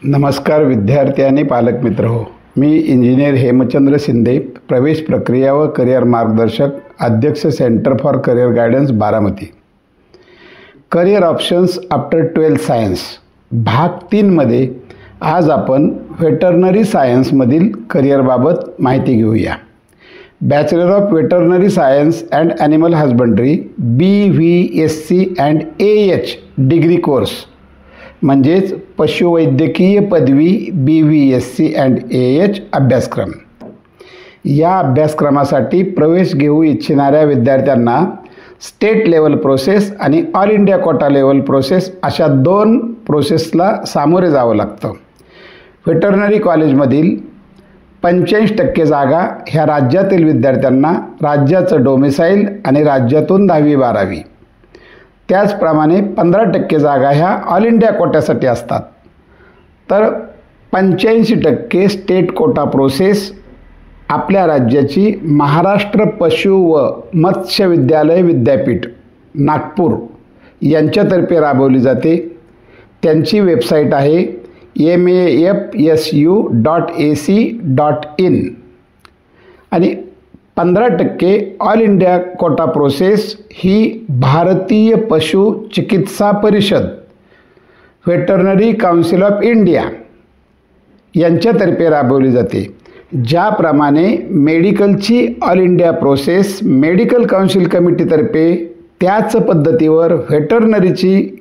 नमस्कार विद्यार्थी आणि पालक मित्र हो. मी इंजिनियर हेमचंद्र शिंदे, प्रवेश प्रक्रिया व करिअर मार्गदर्शक, अध्यक्ष centre for career guidance Baramati. Career options after 12th science भाग 3मध्ये आज आपण व्हेटरनरी सायन्समधील करिअरबाबत माहिती घेऊया. Bachelor of veterinary science and animal husbandry BVSc and AH degree course म्हणजेच पशुवैद्यकीय पदवी BVSc अँड AH अभ्यासक्रम. या अभ्यासक्रमासाठी प्रवेश घेऊ इच्छिणाऱ्या विद्यार्थ्यांना स्टेट लेवल प्रोसेस आणि all India quota level process अशा 2 प्रोसेसला सामोरे जावं लागतं. व्हेटरनरी कॉलेजमधील 85% जागा ह्या राज्यातील विद्यार्थ्यांना राज्याचं डोमिसाईल आणि राज्यातून 10वी-12वी, त्याचप्रमाणे 15% जागा ह्या ऑल इंडिया कोट्यासाठी असतात. तर 85% स्टेट कोटा प्रोसेस आपल्या राज्याची महाराष्ट्र पशु व मत्स्य विद्यालय विद्यापीठ नागपूर यांच्यातर्फे राबवली जाते. त्यांची वेबसाईट आहे mafsu.ac.in आणि 15% ऑल इंडिया कोटा प्रोसेस ही भारतीय पशु चिकित्सा परिषद, व्हेटरनरी काउन्सिल ऑफ इंडिया यांच्यातर्फे राबवली जाते. ज्याप्रमाणे मेडिकलची all India process medical council कमिटीतर्फे, त्याच पद्धतीवर व्हेटरनरीची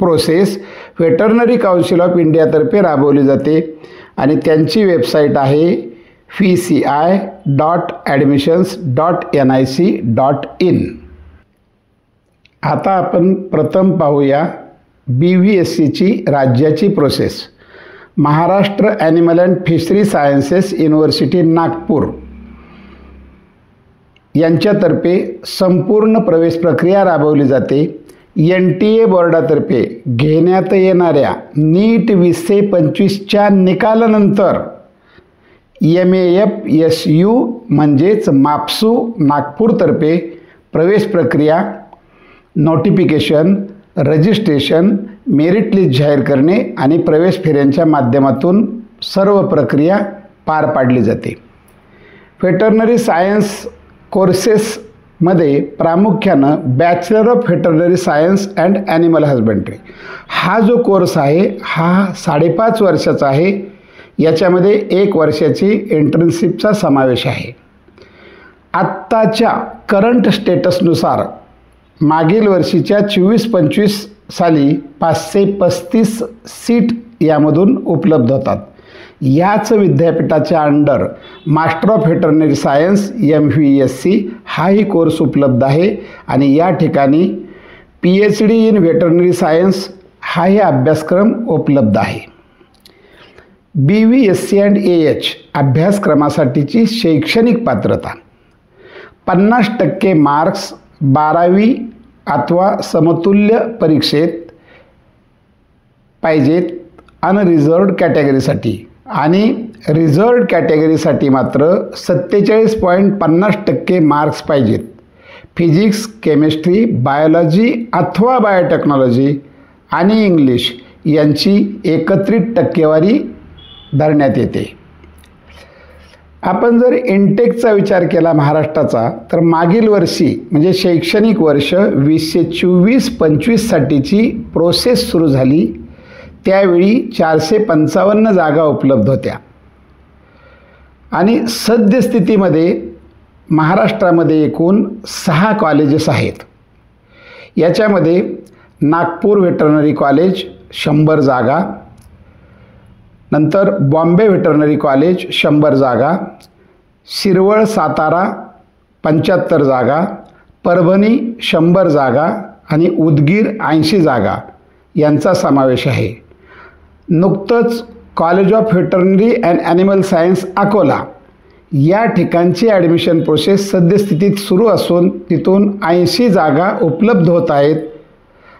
प्रोसेस व्हेटरनरी काउन्सिल ऑफ इंडियातर्फे राबवली जाते आणि त्यांची वेबसाईट आहे vci.admissions.nic.in. आता आपण प्रथम पाहूया BVScची राज्याची process. Maharashtra animal and fishery sciences university Nagpur यांच्यातर्फे संपूर्ण प्रवेश प्रक्रिया राबवली जाते. NTA बोर्डातर्फे घेण्यात येणाऱ्या नीट 2025च्या निकालानंतर MAFSU म्हणजेच माप्सू नागपूरतर्फे प्रवेश प्रक्रिया, नोटिफिकेशन, रजिस्ट्रेशन, मेरिट लिस्ट जाहीर करणे आणि प्रवेश फेऱ्यांच्या माध्यमातून सर्व प्रक्रिया पार पाडली जाते. व्हेटरनरी सायन्स कोर्सेसमध्ये प्रामुख्यानं bachelor of veterinary science and animal husbandry हा जो कोर्स आहे हा 5.5 वर्षाचा आहे. याच्यामध्ये 1 वर्षाची इंटर्नशिपचा समावेश आहे. आत्ताच्या करंट स्टेटसनुसार मागील वर्षीच्या 24-25 साली 535 सीट यामधून उपलब्ध होतात. याच विद्यापीठाच्या under master of veterinary science MVSc हाही कोर्स उपलब्ध आहे आणि या ठिकाणी PhD इन व्हेटरनरी सायन्स हाही अभ्यासक्रम उपलब्ध आहे. BVSc अँड AH अभ्यासक्रमासाठीची शैक्षणिक पात्रता 50% मार्क्स 12वी अथवा समतुल्य परीक्षेत पाहिजेत अनरिझर्व्ड कॅटेगरीसाठी आणि रिझर्व्ड कॅटेगरीसाठी मात्र 47.50% मार्क्स पाहिजेत. फिजिक्स, केमिस्ट्री, बायोलॉजी अथवा बायोटेक्नॉलॉजी आणि इंग्लिश यांची एकत्रित टक्केवारी धरण्यात येते. आपण जर इनटेकचा विचार केला महाराष्ट्राचा तर मागील वर्षी म्हणजे शैक्षणिक वर्ष 2024-25 साठीची प्रोसेस सुरू झाली. त्यावेळी 455 जागा उपलब्ध होत्या आणि सद्यस्थितीमध्ये महाराष्ट्रामध्ये एकूण 6 कॉलेजेस आहेत. याच्यामध्ये नागपूर व्हेटरनरी कॉलेज 100 जागा, नंतर बॉम्बे व्हेटरनरी कॉलेज 100 जागा, शिरवळ सातारा 75 जागा, परभणी 100 जागा आणि उदगीर 80 जागा यांचा समावेश आहे. नुकतंच college of veterinary and animal science Akola या ठिकाणची ॲडमिशन प्रोसेस सद्यस्थितीत सुरू असून तिथून 80 जागा उपलब्ध होत आहेत.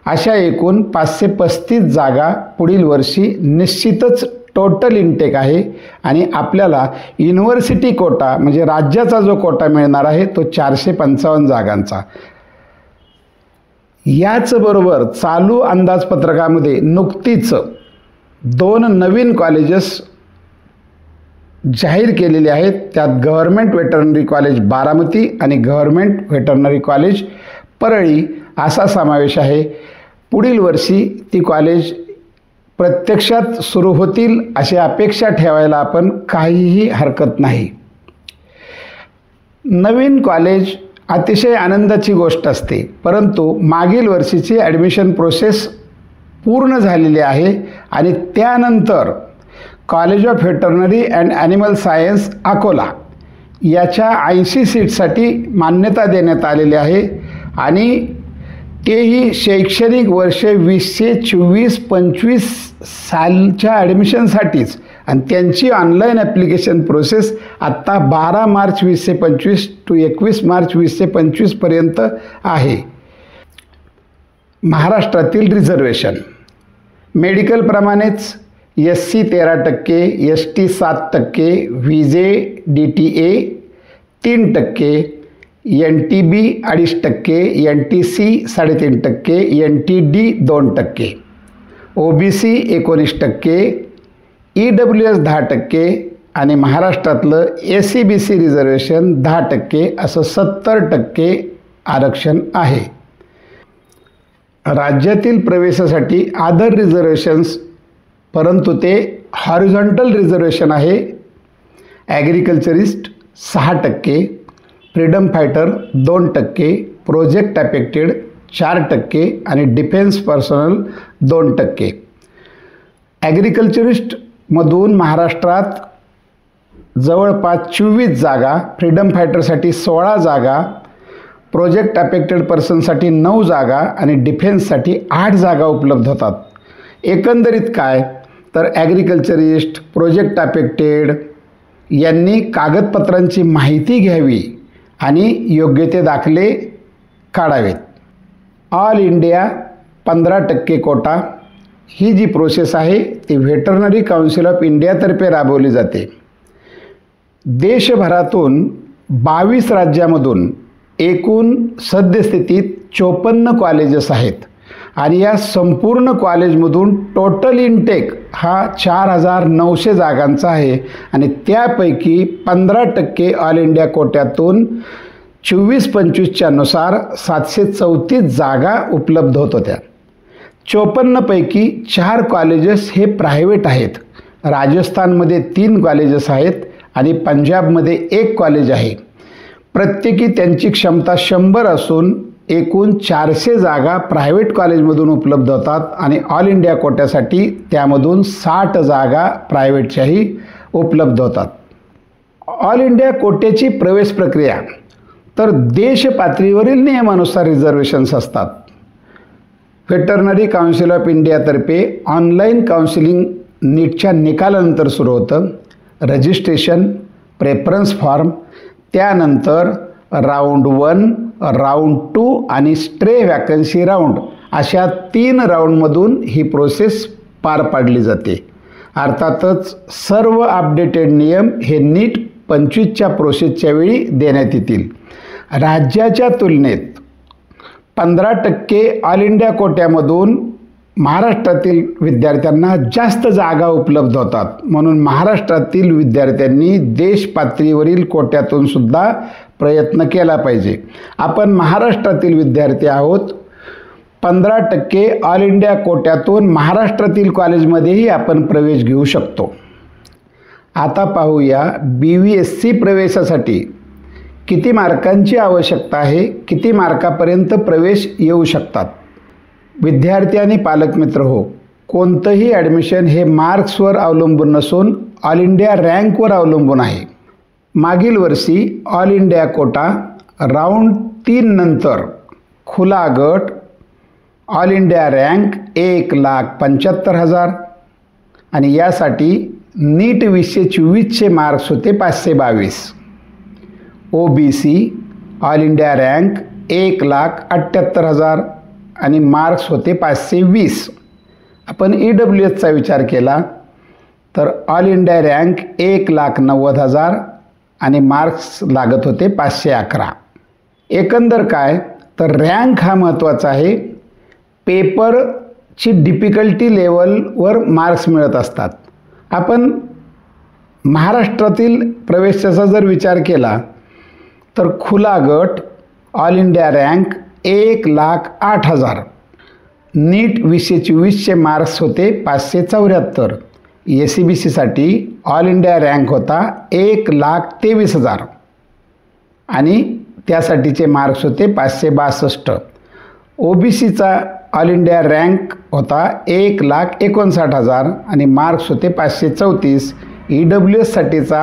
अशा एकूण 535 जागा पुढील वर्षी निश्चितच टोटल इनटेक आहे आणि आपल्याला युनिव्हर्सिटी कोटा म्हणजे राज्याचा जो कोटा मिळणार आहे तो 455 जागांचा. याचबरोबर चालू अंदाजपत्रकामध्ये नुकतीच 2 नवीन कॉलेजेस जाहीर केलेले आहेत. त्यात गव्हर्मेंट वेटरनरी कॉलेज बारामती आणि गव्हर्मेंट वेटरनरी कॉलेज परळी असा समावेश आहे. पुढील वर्षी ती कॉलेज प्रत्यक्षात सुरू होतील अशी अपेक्षा ठेवायला आपण काहीही हरकत नाही. नवीन कॉलेज अतिशय आनंदाची गोष्ट असते, परंतु मागील वर्षीची ॲडमिशन प्रोसेस पूर्ण झालेली आहे आणि त्यानंतर college of veterinary and animal science Akola याच्या 80 सीटसाठी मान्यता देण्यात आलेली आहे आणि तेही शैक्षणिक वर्ष 2024-25 सालच्या ॲडमिशनसाठीच. आणि त्यांची ऑनलाईन ॲप्लिकेशन प्रोसेस आत्ता 12 मार्च 2025 to 21 मार्च 2025 पर्यंत आहे. महाराष्ट्रातील reservation मेडिकलप्रमाणेच SC 13%, ST 7%, VJ DTA 3%, NTB 2.5%, NTC 3.5%, NTD 2%, OBC 19%, EWS 10% आणि महाराष्ट्रातलं SCBC रिझर्वेशन 10% असं 70% आरक्षण आहे. राज्यातील प्रवेशासाठी अदर रिझर्वेशन्स, परंतु ते हॉरिझॉन्टल रिझर्वेशन आहे. ॲग्रिकल्चरिस्ट 6%, फ्रीडम फायटर 2%, प्रोजेक्ट अफेक्टेड 4% आणि डिफेन्स पर्सनल 2%. ॲग्रिकल्चरिस्टमधून महाराष्ट्रात जवळपास 24 जागा, फ्रीडम फायटरसाठी 16 जागा, प्रोजेक्ट अफेक्टेड पर्सनसाठी 9 जागा आणि डिफेन्ससाठी 8 जागा उपलब्ध होतात. एकंदरीत काय तर ॲग्रिकल्चरिस्ट, प्रोजेक्ट अफेक्टेड यांनी कागदपत्रांची माहिती घ्यावी आणि योग्य ते दाखले काढावेत. ऑल इंडिया 15% कोटा ही जी प्रोसेस आहे ती व्हेटरनरी काउन्सिल ऑफ इंडियातर्फे राबवली जाते. देशभरातून 22 राज्यामधून एकूण सद्यस्थितीत 54 कॉलेजेस आहेत आणि या संपूर्ण कॉलेजमधून टोटल इनटेक हा 4,900 जागांचा आहे आणि त्यापैकी 15% ऑल इंडिया कोट्यातून 24-25च्या नुसार 734 जागा उपलब्ध होत होत्या. 54 पैकी 4 कॉलेजेस हे प्रायव्हेट आहेत. राजस्थानमध्ये 3 कॉलेजेस आहेत आणि पंजाबमध्ये 1 कॉलेज आहे. प्रत्येकी त्यांची क्षमता 100 असून एकूण 400 जागा प्रायव्हेट कॉलेजमधून उपलब्ध होतात आणि ऑल इंडिया कोट्यासाठी त्यामधून 60 जागा प्रायव्हेटच्याही उपलब्ध होतात. ऑल इंडिया कोट्याची प्रवेश प्रक्रिया तर देश पातळीवरील नियमानुसार रिझर्वेशन्स असतात. व्हेटरनरी काउन्सिल ऑफ इंडियातर्फे ऑनलाईन काउन्सिलिंग नीटच्या निकालानंतर सुरू होतं. रजिस्ट्रेशन, प्रेफरन्स फॉर्म, त्यानंतर राऊंड 1, राऊंड 2 आणि स्ट्रे वॅकन्सी राऊंड अशा 3 राऊंडमधून ही प्रोसेस पार पाडली जाते. अर्थातच सर्व अपडेटेड नियम हे नीट 25च्या प्रोसेसच्या वेळी देण्यात येतील. राज्याच्या तुलनेत 15% ऑल इंडिया कोट्यामधून महाराष्ट्रातील विद्यार्थ्यांना जास्त जागा उपलब्ध होतात. म्हणून महाराष्ट्रातील विद्यार्थ्यांनी देश पातळीवरील कोट्यातून सुद्धा प्रयत्न केला पाहिजे. आपण महाराष्ट्रातील विद्यार्थी आहोत. 15% ऑल इंडिया कोट्यातून महाराष्ट्रातील कॉलेजमध्येही आपण प्रवेश घेऊ शकतो. आता पाहूया BVSC प्रवेशासाठी किती मार्कांची आवश्यकता आहे, किती मार्कापर्यंत प्रवेश येऊ शकतात. विद्यार्थी आणि पालकमित्र हो, कोणतंही ॲडमिशन हे मार्क्सवर अवलंबून नसून ऑल इंडिया रँकवर अवलंबून आहे. मागील वर्षी ऑल इंडिया कोटा राऊंड 3 नंतर खुला गट ऑल इंडिया रँक 1,75,000 आणि यासाठी नीट 2024चे मार्क्स होते 522. OBC ऑल इंडिया रँक 1,78,000 आणि मार्क्स होते 520. आपण EWSचा विचार केला तर ऑल इंडिया रँक 1,90,000 आणि मार्क्स लागत होते 511. एकंदर काय तर रँक हा महत्त्वाचा आहे. पेपर ची डिफिकल्टी लेवलवर मार्क्स मिळत असतात. आपण महाराष्ट्रातील प्रवेशाचा जर विचार केला तर खुला गट ऑल इंडिया रँक 1,08,000. नीट 2024चे मार्क्स होते 574. SCBCसाठी ऑल इंडिया रँक होता 1,23,000 आणि त्यासाठीचे मार्क्स होते 562. OBCचा ऑल इंडिया रँक होता 1,59,000 आणि मार्क्स होते 534. EWSसाठीचा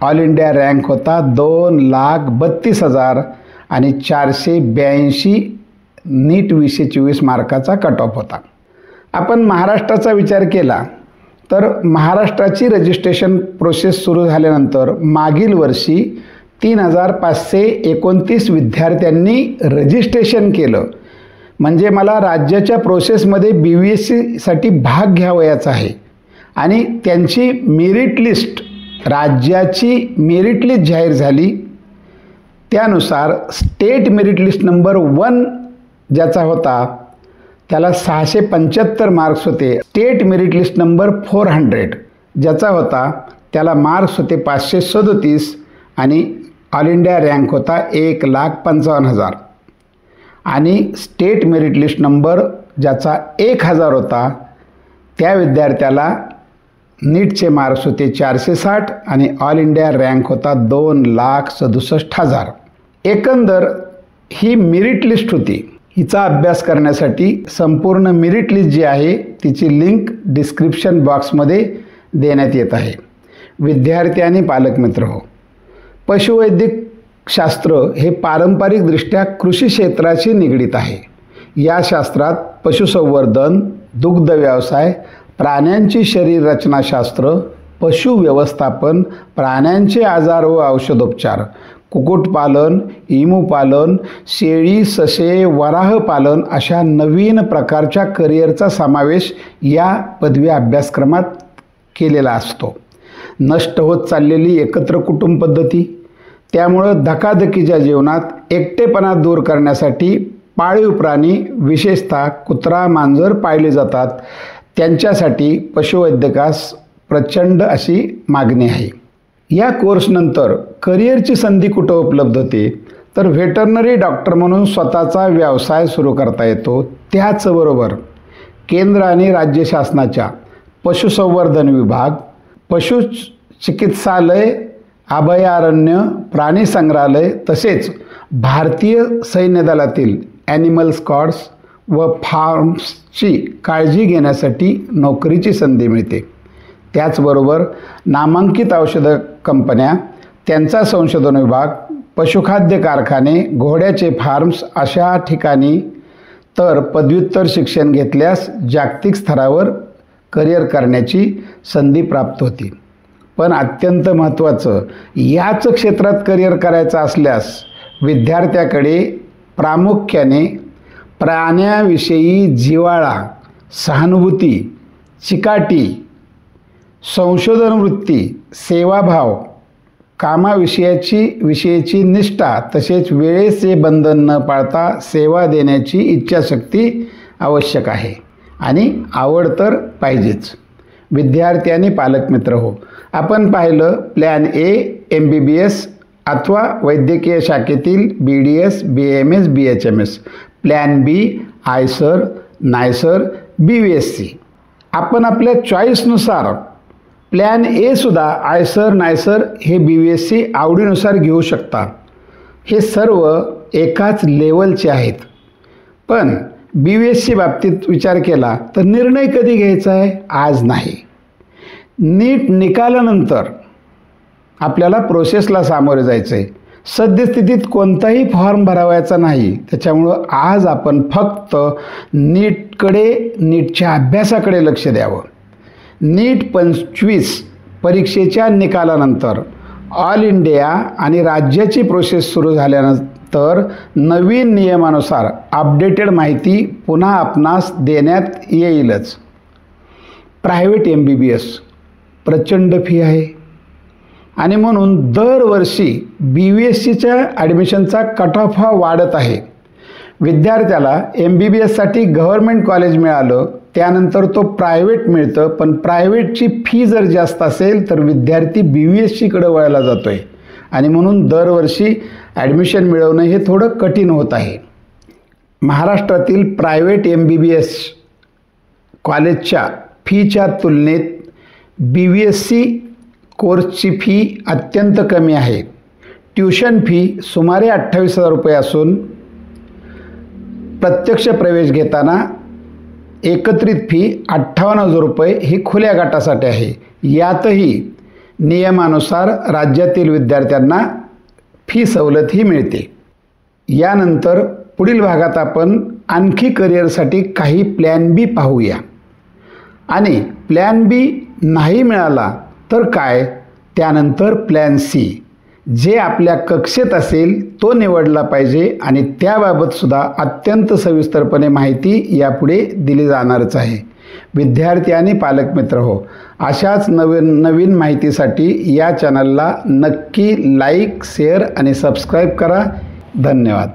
ऑल इंडिया रँक होता 2,32,000 आणि 482 नीट 2024 मार्काचा कट ऑफ होता. आपण महाराष्ट्राचा विचार केला तर महाराष्ट्राची रजिस्ट्रेशन प्रोसेस सुरू झाल्यानंतर मागील वर्षी 3,529 विद्यार्थ्यांनी रजिस्ट्रेशन केलं. म्हणजे मला राज्याच्या प्रोसेसमध्ये BVSCसाठी भाग घ्यावयाचा आहे आणि त्यांची मेरिट लिस्ट, राज्याची मेरिट लिस्ट जाहीर झाली. त्यानुसार स्टेट मेरिट लिस्ट नंबर 1 ज्याचा होता त्याला 675 मार्क्स होते. स्टेट मेरिट लिस्ट नंबर 400 ज्याचा होता त्याला मार्क्स होते 537 आणि ऑल इंडिया रँक होता 1,55,000 आणि स्टेट मेरिट लिस्ट नंबर ज्याचा 1,000 होता त्या विद्यार्थ्याला नीटचे मार्क्स होते 460 आणि ऑल इंडिया रँक होता 2,67,000. एकंदर ही मेरिट लिस्ट होती. हिचा अभ्यास करण्यासाठी संपूर्ण मेरिट लिस्ट जी आहे तिची लिंक डिस्क्रिप्शन बॉक्समध्ये देण्यात येत आहे. विद्यार्थी आणि पालक मित्र हो, पशुवैद्यक शास्त्र हे पारंपरिकदृष्ट्या कृषी क्षेत्राशी निगडित आहे. या शास्त्रात पशुसंवर्धन, दुग्ध व्यवसाय, प्राण्यांची शरीर रचनाशास्त्र, पशु व्यवस्थापन, प्राण्यांचे आजार व औषधोपचार, कुक्कुटपालन, इमूपालन, शेळी, ससे, वराह पालन अशा नवीन प्रकारच्या करिअरचा समावेश या पदवी अभ्यासक्रमात केलेला असतो. नष्ट होत चाललेली एकत्र कुटुंब पद्धती, त्यामुळं धकाधकीच्या जीवनात एकटेपणा दूर करण्यासाठी पाळीव प्राणी विशेषतः कुत्रा, मांजर पाळले जातात. त्यांच्यासाठी पशुवैद्यकास प्रचंड अशी मागणी आहे. या कोर्सनंतर करिअरची संधी कुठं उपलब्ध होते तर व्हेटरनरी डॉक्टर म्हणून स्वतःचा व्यवसाय सुरू करता येतो. त्याचबरोबर केंद्र आणि राज्य शासनाच्या पशुसंवर्धन विभाग, पशुचिकित्सालय, अभयारण्य, प्राणी संग्रहालय तसेच भारतीय सैन्य दलातील ॲनिमल स्क्वॉड्स व फार्म्सची काळजी घेण्यासाठी नोकरीची संधी मिळते. त्याचबरोबर नामांकित औषध कंपन्या, त्यांचा संशोधन विभाग, पशुखाद्य कारखाने, घोड्याचे फार्म्स अशा ठिकाणी तर पदव्युत्तर शिक्षण घेतल्यास जागतिक स्तरावर करिअर करण्याची संधी प्राप्त होती. पण अत्यंत महत्त्वाचं, याच क्षेत्रात करिअर करायचं असल्यास विद्यार्थ्याकडे प्रामुख्याने प्राण्याविषयी जिव्हाळा, सहानुभूती, चिकाटी, संशोधन वृत्ती, सेवाभाव, कामाविषयीची निष्ठा तसेच वेळेचे बंधन न पाळता सेवा देण्याची इच्छाशक्ती आवश्यक आहे आणि आवड तर पाहिजेच. विद्यार्थी आणि पालक मित्र हो, आपण पाहिलं प्लॅन A MBBS अथवा वैद्यकीय शाखेतील BDS, BAMS, BHMS. Plan B IISER, NISER, BVSC. आपण आपल्या चॉईसनुसार प्लॅन A सुद्धा आयसर, नायसर हे BVSC आवडीनुसार घेऊ शकता. हे सर्व एकाच लेवलचे आहेत. पण BVSC बाबतीत विचार केला तर निर्णय कधी घ्यायचा आहे? आज नाही. नीट निकालानंतर आपल्याला प्रोसेसला सामोरे जायचं आहे. सद्यस्थितीत कोणताही फॉर्म भरावायचा नाही. त्याच्यामुळं आज आपण फक्त नीटच्या अभ्यासाकडे लक्ष द्यावं. नीट 25 परीक्षेच्या निकालानंतर ऑल इंडिया आणि राज्याची प्रोसेस सुरू झाल्यानंतर नवीन नियमानुसार अपडेटेड माहिती पुन्हा आपणास देण्यात येईलच. प्रायव्हेट MBBS प्रचंड फी आहे आणि म्हणून दरवर्षी BVSCच्या ॲडमिशनचा कट ऑफ हा वाढत आहे. विद्यार्थ्याला MBBSसाठी गव्हर्नमेंट कॉलेज मिळालं, त्यानंतर तो प्रायव्हेट मिळतं, पण प्रायव्हेटची फी जर जास्त असेल तर विद्यार्थी BVSCकडे वळायला जातो आहे आणि म्हणून दरवर्षी ॲडमिशन मिळवणं हे थोडं कठीण होत आहे. महाराष्ट्रातील प्रायव्हेट MBBS कॉलेजच्या फीच्या तुलनेत BVSC कोर्सची फी अत्यंत कमी आहे. ट्यूशन फी सुमारे 28,000 रुपये असून प्रत्यक्ष प्रवेश घेताना एकत्रित फी 58,000 रुपये ही खुल्या गटासाठी आहे. यातही नियमानुसार राज्यातील विद्यार्थ्यांना फी सवलतही मिळते. यानंतर पुढील भागात आपण आणखी करिअरसाठी काही प्लॅन बी पाहूया. आणि प्लॅन बी नाही मिळाला तर काय, त्यानंतर प्लॅन सी जे आपल्या कक्षेत असेल तो निवडला पाहिजे आणि त्याबाबत सुद्धा अत्यंत सविस्तरपणे माहिती यापुढे दिली जाणारच आहे. विद्यार्थी आणि पालक मित्र हो, अशाच नवीन माहितीसाठी या चॅनलला नक्की लाईक, शेअर आणि सबस्क्राईब करा. धन्यवाद.